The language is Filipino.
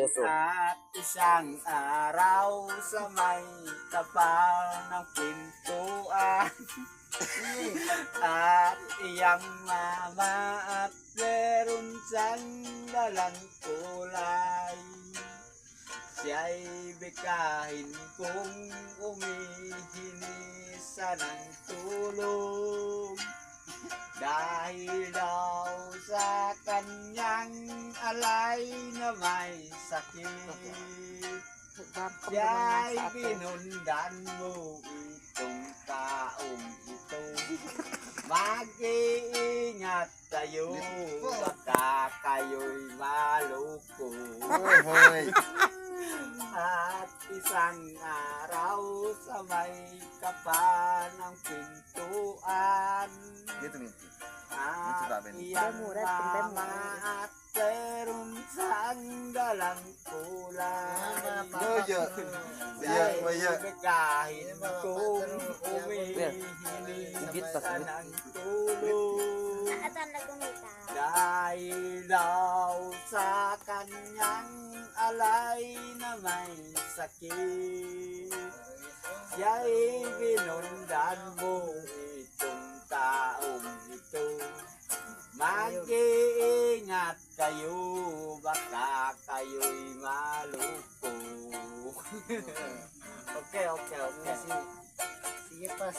seryoso. At isang araw sa may tapat ng pintuan at iyang mama at meron siyang dalang kulay. Siya'y bikahin kung umihingi siya ng tulong dahil daw sa kanyang alay na may sakit. Siya'y binundan mo itong taong ito. Mag-iingat kayo, baka kayo'y maluko. At isang araw sa may kapan ng pintuan at iyang mama at meron siyang dalang kulay. Siya'y bikahin kung umihingi siya ng tulong dahil daw sa kanyang alay na may sakit. Siya'y binundan mo itong taong ito. Mag-iingat kayo, baka kayo'y maluko. Okay. Sige pa.